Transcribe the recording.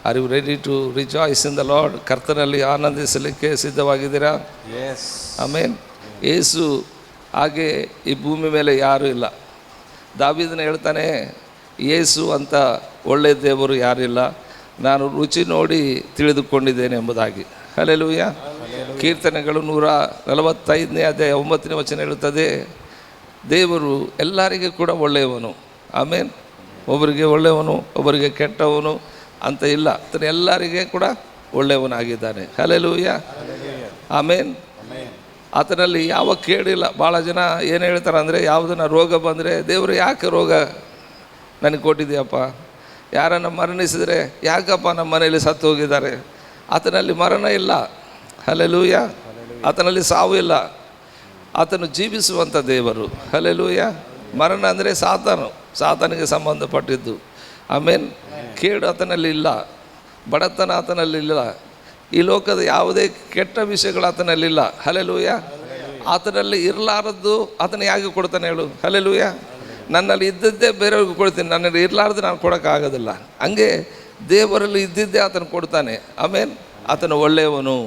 R you ready to rejoice in the lord? ಕರ್ತನಲ್ಲಿ ಆನಂದಿಸಲಿಕ್ಕೆ ಸಿದ್ಧವಾಗಿದ್ದೀರಾ? S. ಆಮೇನ್. ಯೇಸು ಹಾಗೆ ಈ ಭೂಮಿ ಮೇಲೆ ಯಾರೂ ಇಲ್ಲ. ದಾವೀದನ ಹೇಳ್ತಾನೆ, ಯೇಸು ಅಂತ ಒಳ್ಳೆಯ ದೇವರು ಯಾರಿಲ್ಲ, ನಾನು ರುಚಿ ನೋಡಿ ತಿಳಿದುಕೊಂಡಿದ್ದೇನೆ ಎಂಬುದಾಗಿ. ಹಲ್ಲೆಲೂಯ. ಕೀರ್ತನೆಗಳು 145ನೇ ಅಧ್ಯಾಯ 9ನೇ ವಚನ ಹೇಳುತ್ತದೆ, ದೇವರು ಎಲ್ಲರಿಗೂ ಕೂಡ ಒಳ್ಳೆಯವನು. ಆಮೇನ್. ಒಬ್ಬರಿಗೆ ಒಳ್ಳೆಯವನು, ಒಬ್ಬರಿಗೆ ಕೆಟ್ಟವನು ಅಂತ ಇಲ್ಲ, ಆತನು ಎಲ್ಲರಿಗೆ ಕೂಡ ಒಳ್ಳೆಯವನಾಗಿದ್ದಾನೆ. ಹಲ್ಲೆಲೂಯ. ಆಮೇನ್. ಆತನಲ್ಲಿ ಯಾವ ಕೇಳಿಲ್ಲ. ಭಾಳ ಜನ ಏನು ಹೇಳ್ತಾರೆ ಅಂದರೆ, ಯಾವುದನ್ನ ರೋಗ ಬಂದರೆ, ದೇವರು ಯಾಕೆ ರೋಗ ನನಗೆ ಕೊಟ್ಟಿದೆಯಪ್ಪ, ಯಾರನ್ನು ಮರಣಿಸಿದರೆ ಯಾಕಪ್ಪ ನಮ್ಮ ಮನೆಯಲ್ಲಿ ಸತ್ತು ಹೋಗಿದ್ದಾರೆ. ಆತನಲ್ಲಿ ಮರಣ ಇಲ್ಲ. ಹಲ್ಲೆಲೂಯ. ಆತನಲ್ಲಿ ಸಾವು ಇಲ್ಲ. ಆತನು ಜೀವಿಸುವಂಥ ದೇವರು. ಹಲ್ಲೆಲೂಯ. ಮರಣ ಅಂದರೆ ಸಾತಾನಿಗೆ ಸಂಬಂಧಪಟ್ಟಿದ್ದು. ಆಮೇನ್. ಕೇಡು ಆತನಲ್ಲಿ ಇಲ್ಲ, ಬಡತನ ಆತನಲ್ಲಿ ಇಲ್ಲ, ಈ ಲೋಕದ ಯಾವುದೇ ಕೆಟ್ಟ ವಿಷಯಗಳು ಆತನಲ್ಲಿಲ್ಲ. ಹಲ್ಲೆಲೂಯ. ಆತನಲ್ಲಿ ಇರಲಾರದ್ದು ಆತನ ಯಾಕೆ ಕೊಡ್ತಾನೆ ಹೇಳು? ಹಲ್ಲೆಲೂಯ. ನನ್ನಲ್ಲಿ ಇದ್ದದ್ದೇ ಬೇರೆಯವ್ರಿಗೆ ಕೊಡ್ತೀನಿ, ನನ್ನಲ್ಲಿ ಇರಲಾರ್ದು ನಾನು ಕೊಡೋಕ್ಕಾಗೋದಿಲ್ಲ. ಹಂಗೆ ದೇವರಲ್ಲಿ ಇದ್ದಿದ್ದೇ ಆತನು ಕೊಡ್ತಾನೆ. ಆಮೇನ್. ಆತನು ಒಳ್ಳೆಯವನು.